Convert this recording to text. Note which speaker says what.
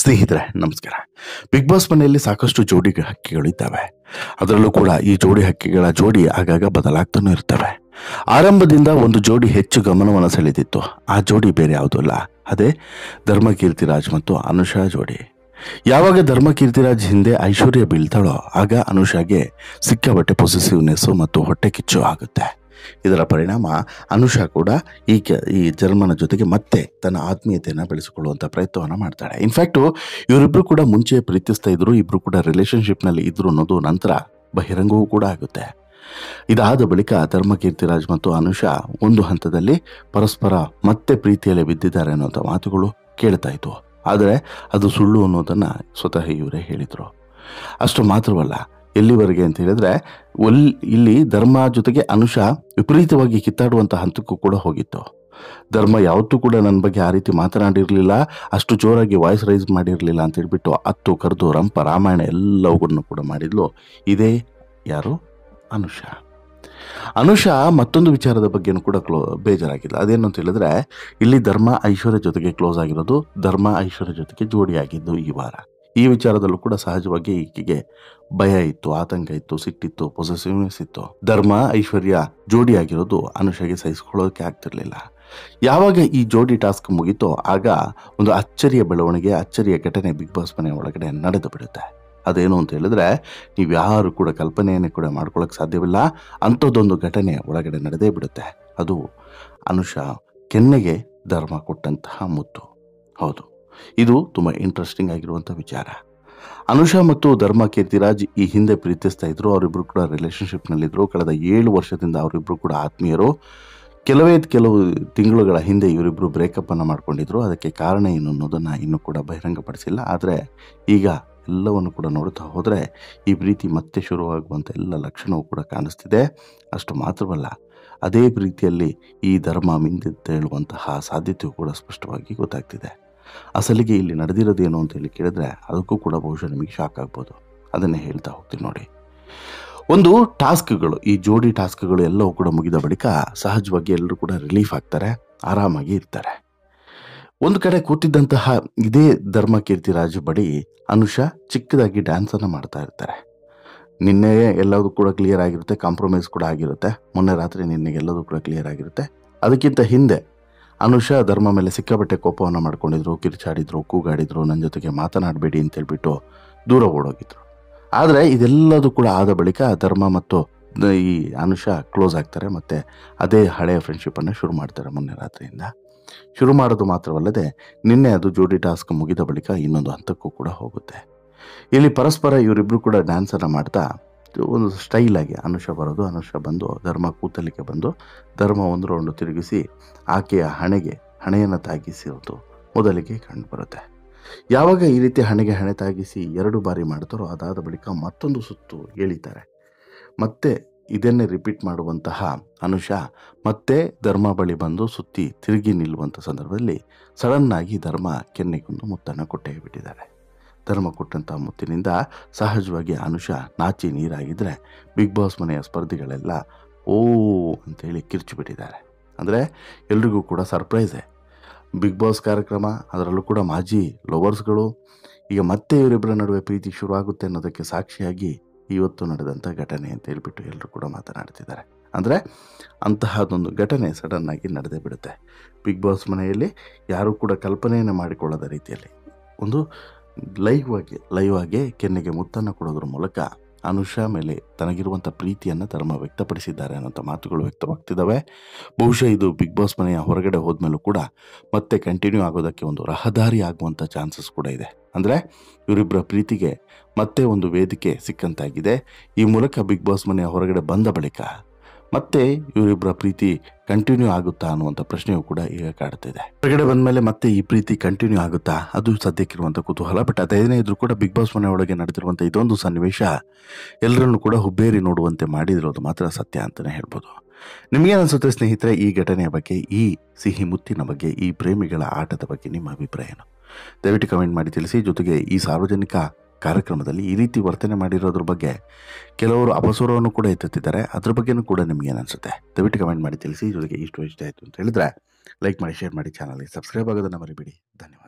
Speaker 1: ಸ್ನೇಹಿತರೆ ನಮಸ್ಕಾರ. Big boss ಮನೆಯಲ್ಲಿ ಸಾಕಷ್ಟು ಜೋಡಿ ಹಕ್ಕಿಗಳು ಇದ್ದಾವೆ. ಅದರಲ್ಲೂ ಕೂಡ ಈ ಜೋಡಿ ಹಕ್ಕಿಗಳ ಜೋಡಿ ಆಗಾಗ ಬದಲಾಗ್ತಾನೂ ಇರ್ತವೆ. ಆರಂಭದಿಂದ ಒಂದು ಜೋಡಿ ಹೆಚ್ಚು ಗಮನವನ್ನು ಸೆಳೆದಿತ್ತು. ಆ ಜೋಡಿ ಬೇರೆ ಯಾವುದೂ ಅಲ್ಲ, ಅದೇ ಧರ್ಮಕೀರ್ತಿರಾಜ್ ಮತ್ತು ಅನುಷಾ ಜೋಡಿ. ಯಾವಾಗ ಧರ್ಮಕೀರ್ತಿರಾಜ್ ಹಿಂದೆ ಐಶ್ವರ್ಯ ಬೀಳ್ತಾಳೋ ಆಗ ಅನುಷಾಗೆ ಸಿಕ್ಕಾಬಟ್ಟೆ ಪೊಸೆಸಿವ್ನೆಸ್ಸು ಮತ್ತು ಹೊಟ್ಟೆ ಕಿಚ್ಚು ಆಗುತ್ತೆ. ಇದರ ಪರಿಣಾಮ ಅನುಷಾ ಕೂಡ ಈ ಜರ್ಮನ ಜೊತೆಗೆ ಮತ್ತೆ ತನ್ನ ಆತ್ಮೀಯತೆಯನ್ನು ಬೆಳೆಸಿಕೊಳ್ಳುವಂಥ ಪ್ರಯತ್ನವನ್ನು ಮಾಡ್ತಾಳೆ. ಇನ್ಫ್ಯಾಕ್ಟು ಇವರಿಬ್ಬರು ಕೂಡ ಮುಂಚೆ ಪ್ರೀತಿಸ್ತಾ ಇದ್ರು, ಇಬ್ಬರು ಕೂಡ ರಿಲೇಷನ್ಶಿಪ್ನಲ್ಲಿ ಇದ್ರು ಅನ್ನೋದು ನಂತರ ಬಹಿರಂಗವೂ ಕೂಡ ಆಗುತ್ತೆ. ಇದಾದ ಬಳಿಕ ಧರ್ಮಕೀರ್ತಿರಾಜ್ ಮತ್ತು ಅನುಷಾ ಒಂದು ಹಂತದಲ್ಲಿ ಪರಸ್ಪರ ಮತ್ತೆ ಪ್ರೀತಿಯಲ್ಲಿ ಬಿದ್ದಿದ್ದಾರೆ ಅನ್ನೋಂಥ ಮಾತುಗಳು ಕೇಳ್ತಾ ಇದ್ವು. ಆದರೆ ಅದು ಸುಳ್ಳು ಅನ್ನೋದನ್ನು ಸ್ವತಃ ಇವರೇ ಹೇಳಿದರು. ಅಷ್ಟು ಮಾತ್ರವಲ್ಲ, ಎಲ್ಲಿವರೆಗೆ ಅಂತ ಹೇಳಿದ್ರೆ ಇಲ್ಲಿ ಧರ್ಮ ಜೊತೆಗೆ ಅನುಷಾ ವಿಪರೀತವಾಗಿ ಕಿತ್ತಾಡುವಂಥ ಹಂತಕ್ಕೂ ಕೂಡ ಹೋಗಿತ್ತು. ಧರ್ಮ ಯಾವತ್ತೂ ಕೂಡ ನನ್ನ ಬಗ್ಗೆ ಆ ರೀತಿ ಮಾತನಾಡಿರಲಿಲ್ಲ, ಅಷ್ಟು ಜೋರಾಗಿ ವಾಯ್ಸ್ ರೈಸ್ ಮಾಡಿರಲಿಲ್ಲ ಅಂತ ಹೇಳ್ಬಿಟ್ಟು ಅತ್ತು ಕರೆದು ರಂಪ ರಾಮಾಯಣ ಎಲ್ಲವನ್ನೂ ಕೂಡ ಮಾಡಿದ್ಲು ಇದೇ ಯಾರು ಅನುಷಾ ಮತ್ತೊಂದು ವಿಚಾರದ ಬಗ್ಗೆನೂ ಕೂಡ ಬೇಜಾರಾಗಿಲ್ಲ. ಅದೇನು ಅಂತ ಹೇಳಿದ್ರೆ, ಇಲ್ಲಿ ಧರ್ಮ ಐಶ್ವರ್ಯ ಜೊತೆಗೆ ಕ್ಲೋಸ್ ಆಗಿರೋದು, ಧರ್ಮ ಐಶ್ವರ್ಯ ಜೊತೆಗೆ ಜೋಡಿಯಾಗಿದ್ದು ಈ ವಾರ. ಈ ವಿಚಾರದಲ್ಲೂ ಕೂಡ ಸಹಜವಾಗಿ ಈಕೆಗೆ ಭಯ ಇತ್ತು, ಆತಂಕ ಇತ್ತು, ಸಿಟ್ಟಿತ್ತು, ಪೊಸೆಸಿವ್ನೆಸ್ ಇತ್ತು. ಧರ್ಮ ಐಶ್ವರ್ಯ ಜೋಡಿಯಾಗಿರೋದು ಅನುಷಾಗೆ ಸಹಿಸ್ಕೊಳ್ಳೋಕೆ ಆಗ್ತಿರ್ಲಿಲ್ಲ. ಯಾವಾಗ ಈ ಜೋಡಿ ಟಾಸ್ಕ್ ಮುಗೀತೋ ಆಗ ಒಂದು ಅಚ್ಚರಿಯ ಬೆಳವಣಿಗೆ, ಅಚ್ಚರಿಯ ಘಟನೆ ಬಿಗ್ ಬಾಸ್ ಮನೆ ಒಳಗಡೆ ನಡೆದು ಬಿಡುತ್ತೆ. ಅದೇನು ಅಂತ ಹೇಳಿದ್ರೆ, ನೀವು ಯಾರು ಕೂಡ ಕಲ್ಪನೆಯನ್ನು ಕೂಡ ಮಾಡ್ಕೊಳ್ಳೋಕೆ ಸಾಧ್ಯವಿಲ್ಲ, ಅಂಥದ್ದೊಂದು ಘಟನೆ ಒಳಗಡೆ ನಡೆದೇ ಬಿಡುತ್ತೆ. ಅದು ಅನುಷಾ ಕೆನ್ನೆಗೆ ಧರ್ಮ ಕೊಟ್ಟಂತಹ ಮುತ್ತು. ಹೌದು, ಇದು ತುಂಬ ಇಂಟ್ರೆಸ್ಟಿಂಗ್ ಆಗಿರುವಂಥ ವಿಚಾರ. ಅನುಷಾ ಮತ್ತು ಧರ್ಮಕೀರ್ತಿರಾಜ್ ಈ ಹಿಂದೆ ಪ್ರೀತಿಸ್ತಾ ಇದ್ರು, ಅವರಿಬ್ಬರು ಕೂಡ ರಿಲೇಷನ್ಶಿಪ್ನಲ್ಲಿದ್ದರು. ಕಳೆದ 7 ವರ್ಷದಿಂದ ಅವರಿಬ್ಬರು ಕೂಡ ಆತ್ಮೀಯರು. ಕೆಲವು ತಿಂಗಳುಗಳ ಹಿಂದೆ ಇವರಿಬ್ಬರು ಬ್ರೇಕಪ್ಪನ್ನು ಮಾಡ್ಕೊಂಡಿದ್ರು. ಅದಕ್ಕೆ ಕಾರಣ ಏನು ಅನ್ನೋದನ್ನು ಇನ್ನೂ ಕೂಡ ಬಹಿರಂಗಪಡಿಸಿಲ್ಲ. ಆದರೆ ಈಗ ಎಲ್ಲವನ್ನು ಕೂಡ ನೋಡುತ್ತಾ ಹೋದರೆ ಈ ಪ್ರೀತಿ ಮತ್ತೆ ಶುರುವಾಗುವಂಥ ಎಲ್ಲ ಲಕ್ಷಣವೂ ಕೂಡ ಕಾಣಿಸ್ತಿದೆ. ಅಷ್ಟು ಮಾತ್ರವಲ್ಲ, ಅದೇ ಪ್ರೀತಿಯಲ್ಲಿ ಈ ಧರ್ಮ ಮಿಂದೆದ್ದೇಳುವಂತಹ ಸಾಧ್ಯತೆಯೂ ಕೂಡ ಸ್ಪಷ್ಟವಾಗಿ ಗೊತ್ತಾಗ್ತಿದೆ. ಅಸಲಿಗೆ ಇಲ್ಲಿ ನಡೆದಿರೋದೇನು ಅಂತ ಹೇಳಿ ಕೇಳಿದ್ರೆ ಅದಕ್ಕೂ ಕೂಡ ಬಹುಶಃ ನಿಮಗೆ ಶಾಕ್ ಆಗ್ಬೋದು. ಅದನ್ನೇ ಹೇಳ್ತಾ ಹೋಗ್ತೀನಿ ನೋಡಿ. ಒಂದು ಟಾಸ್ಕ್ಗಳು, ಈ ಜೋಡಿ ಟಾಸ್ಕ್ಗಳು ಎಲ್ಲವೂ ಕೂಡ ಮುಗಿದ ಬಳಿಕ ಸಹಜವಾಗಿ ಎಲ್ಲರೂ ಕೂಡ ರಿಲೀಫ್ ಆಗ್ತಾರೆ, ಆರಾಮಾಗಿ ಇರ್ತಾರೆ. ಒಂದು ಕಡೆ ಕೂತಿದ್ದಂತಹ ಇದೇ ಧರ್ಮಕೀರ್ತಿರಾಜ್ ಬಳಿ ಅನುಷಾ ಚಿಕ್ಕದಾಗಿ ಡ್ಯಾನ್ಸನ್ನು ಮಾಡ್ತಾ ಇರ್ತಾರೆ. ನಿನ್ನೆ ಎಲ್ಲದೂ ಕೂಡ ಕ್ಲಿಯರ್ ಆಗಿರುತ್ತೆ, ಕಾಂಪ್ರಮೈಸ್ ಕೂಡ ಆಗಿರುತ್ತೆ. ಮೊನ್ನೆ ರಾತ್ರಿ ನಿನ್ನೆಗೆ ಎಲ್ಲದೂ ಕೂಡ ಕ್ಲಿಯರ್ ಆಗಿರುತ್ತೆ. ಅದಕ್ಕಿಂತ ಹಿಂದೆ ಅನುಷಾ ಧರ್ಮ ಮೇಲೆ ಸಿಕ್ಕಾಬಟ್ಟೆ ಕೋಪವನ್ನು ಮಾಡ್ಕೊಂಡಿದ್ರು, ಕಿರ್ಚಾಡಿದ್ರು, ಕೂಗಾಡಿದ್ರು, ನನ್ನ ಜೊತೆಗೆ ಮಾತನಾಡಬೇಡಿ ಅಂತೇಳ್ಬಿಟ್ಟು ದೂರ ಓಡೋಗಿದ್ರು. ಆದರೆ ಇದೆಲ್ಲದೂ ಕೂಡ ಆದ ಬಳಿಕ ಧರ್ಮ ಮತ್ತು ಈ ಅನುಷಾ ಕ್ಲೋಸ್ ಆಗ್ತಾರೆ, ಮತ್ತು ಅದೇ ಹಳೆಯ ಫ್ರೆಂಡ್ಶಿಪ್ಪನ್ನು ಶುರು ಮಾಡ್ತಾರೆ. ಮೊನ್ನೆ ರಾತ್ರಿಯಿಂದ ಶುರು ಮಾಡೋದು ಮಾತ್ರವಲ್ಲದೆ ನಿನ್ನೆ ಅದು ಜೋಡಿ ಟಾಸ್ಕ್ ಮುಗಿದ ಬಳಿಕ ಇನ್ನೊಂದು ಹಂತಕ್ಕೂ ಕೂಡ ಹೋಗುತ್ತೆ. ಇಲ್ಲಿ ಪರಸ್ಪರ ಇವರಿಬ್ಬರು ಕೂಡ ಡ್ಯಾನ್ಸನ್ನು ಮಾಡ್ತಾ ಒಂದು ಸ್ಟೈಲಾಗಿ ಅನುಷಾ ಬರೋದು, ಅನುಷಾ ಬಂದು ಧರ್ಮ ಕೂತಲಿಕ್ಕೆ ಬಂದು ಧರ್ಮ ಒಂದು ರೌಂಡು ತಿರುಗಿಸಿ ಆಕೆಯ ಹಣೆಯನ್ನು ತಾಗಿಸಿರೋದು ಮೊದಲಿಗೆ ಕಂಡು ಬರುತ್ತೆ. ಯಾವಾಗ ಈ ರೀತಿ ಹಣೆ ತಾಗಿಸಿ 2 ಬಾರಿ ಮಾಡ್ತಾರೋ ಅದಾದ ಬಳಿಕ ಮತ್ತೊಂದು ಸುತ್ತು ಎಳಿತಾರೆ. ಮತ್ತೆ ಇದನ್ನೇ ರಿಪೀಟ್ ಮಾಡುವಂತಹ ಅನುಷಾ ಮತ್ತೆ ಧರ್ಮ ಬಳಿ ಬಂದು ಸುತ್ತಿ ತಿರುಗಿ ನಿಲ್ಲುವಂಥ ಸಂದರ್ಭದಲ್ಲಿ ಸಡನ್ನಾಗಿ ಧರ್ಮ ಕೆನ್ನೆಗೊಂದು ಮುತ್ತನ್ನು ಕೊಟ್ಟೇ ಬಿಟ್ಟಿದ್ದಾರೆ. ಧರ್ಮ ಕೊಟ್ಟಂಥ ಮುತ್ತಿನಿಂದ ಸಹಜವಾಗಿ ಅನುಷಾ ನಾಚಿ ನೀರಾಗಿದ್ದರೆ ಬಿಗ್ ಬಾಸ್ ಮನೆಯ ಸ್ಪರ್ಧಿಗಳೆಲ್ಲ ಓ ಅಂತೇಳಿ ಕಿರ್ಚಿಬಿಟ್ಟಿದ್ದಾರೆ. ಅಂದರೆ ಎಲ್ರಿಗೂ ಕೂಡ ಸರ್ಪ್ರೈಸೇ. ಬಿಗ್ ಬಾಸ್ ಕಾರ್ಯಕ್ರಮ, ಅದರಲ್ಲೂ ಕೂಡ ಮಾಜಿ ಲವರ್ಸ್ಗಳು ಈಗ ಮತ್ತೆ ಇವರಿಬ್ಬರ ನಡುವೆ ಪ್ರೀತಿ ಶುರುವಾಗುತ್ತೆ ಅನ್ನೋದಕ್ಕೆ ಸಾಕ್ಷಿಯಾಗಿ ಇವತ್ತು ನಡೆದಂಥ ಘಟನೆ ಅಂತ ಹೇಳ್ಬಿಟ್ಟು ಎಲ್ಲರೂ ಕೂಡ ಮಾತನಾಡ್ತಿದ್ದಾರೆ. ಅಂದರೆ ಅಂತಹದೊಂದು ಘಟನೆ ಸಡನ್ನಾಗಿ ನಡೆದೇ ಬಿಡುತ್ತೆ. ಬಿಗ್ ಬಾಸ್ ಮನೆಯಲ್ಲಿ ಯಾರೂ ಕೂಡ ಕಲ್ಪನೆಯನ್ನು ಮಾಡಿಕೊಳ್ಳದ ರೀತಿಯಲ್ಲಿ ಒಂದು ಲೈವ್ ಆಗಿ ಕೆನ್ನೆಗೆ ಮುತ್ತನ್ನು ಕೊಡೋದ್ರ ಮೂಲಕ ಅನುಷಾ ಮೇಲೆ ತನಗಿರುವಂಥ ಪ್ರೀತಿಯನ್ನು ಧರ್ಮ ವ್ಯಕ್ತಪಡಿಸಿದ್ದಾರೆ ಅನ್ನೋಂಥ ಮಾತುಗಳು ವ್ಯಕ್ತವಾಗ್ತಿದ್ದಾವೆ. ಬಹುಶಃ ಇದು ಬಿಗ್ ಬಾಸ್ ಮನೆಯ ಹೊರಗಡೆ ಹೋದ್ಮೇಲೂ ಕೂಡ ಮತ್ತೆ ಕಂಟಿನ್ಯೂ ಆಗೋದಕ್ಕೆ ಒಂದು ರಹದಾರಿ ಆಗುವಂಥ ಚಾನ್ಸಸ್ ಕೂಡ ಇದೆ. ಅಂದರೆ ಇವರಿಬ್ಬರ ಪ್ರೀತಿಗೆ ಮತ್ತೆ ಒಂದು ವೇದಿಕೆ ಸಿಕ್ಕಂತಾಗಿದೆ. ಈ ಮೂಲಕ ಬಿಗ್ ಬಾಸ್ ಮನೆಯ ಹೊರಗಡೆ ಬಂದ ಬಳಿಕ ಮತ್ತೆ ಇವರಿಬ್ಬರ ಪ್ರೀತಿ ಕಂಟಿನ್ಯೂ ಆಗುತ್ತಾ ಅನ್ನುವಂಥ ಪ್ರಶ್ನೆಯೂ ಕೂಡ ಈಗ ಕಾಡ್ತಿದೆ. ಹೊರಗಡೆ ಬಂದ ಮೇಲೆ ಮತ್ತೆ ಈ ಪ್ರೀತಿ ಕಂಟಿನ್ಯೂ ಆಗುತ್ತಾ, ಅದು ಸದ್ಯಕ್ಕಿರುವಂಥ ಕುತೂಹಲ. ಬಟ್ ಅದೇನೇ ಇದ್ರೂ ಕೂಡ ಬಿಗ್ ಬಾಸ್ ಮನೆ ಒಳಗೆ ನಡೆದಿರುವಂಥ ಇದೊಂದು ಸನ್ನಿವೇಶ ಎಲ್ಲರನ್ನು ಕೂಡ ಹುಬ್ಬೇರಿ ನೋಡುವಂತೆ ಮಾಡಿದಿರೋದು ಮಾತ್ರ ಸತ್ಯ ಅಂತಲೇ ಹೇಳ್ಬೋದು. ನಿಮಗೇನು ಅನಿಸುತ್ತೆ ಸ್ನೇಹಿತರೆ ಈ ಘಟನೆಯ ಬಗ್ಗೆ, ಈ ಸಿಹಿ ಮುತ್ತಿನ ಬಗ್ಗೆ, ಈ ಪ್ರೇಮಿಗಳ ಆಟದ ಬಗ್ಗೆ ನಿಮ್ಮ ಅಭಿಪ್ರಾಯ ಏನು? ದಯವಿಟ್ಟು ಕಮೆಂಟ್ ಮಾಡಿ ತಿಳಿಸಿ. ಜೊತೆಗೆ ಈ ಸಾರ್ವಜನಿಕ ಕಾರ್ಯಕ್ರಮದಲ್ಲಿ ಈ ರೀತಿ ವರ್ತನೆ ಮಾಡಿರೋದ್ರ ಬಗ್ಗೆ ಕೆಲವರು ಅಪಸ್ವರವನ್ನು ಕೂಡ ಎತ್ತುತ್ತಿದ್ದಾರೆ. ಅದ್ರ ಬಗ್ಗೆನೂ ಕೂಡ ನಿಮ್ಗೇನು ಅನಿಸುತ್ತೆ ದಯವಿಟ್ಟು ಕಮೆಂಟ್ ಮಾಡಿ ತಿಳಿಸಿ. ಜೊತೆಗೆ ಇಷ್ಟ ಆಯಿತು ಅಂತ ಹೇಳಿದ್ರೆ ಲೈಕ್ ಮಾಡಿ, ಶೇರ್ ಮಾಡಿ, ಚಾನಲ್ಗೆ ಸಬ್ಸ್ಕ್ರೈಬ್ ಆಗೋದನ್ನು ಮರಿಬೇಡಿ. ಧನ್ಯವಾದ.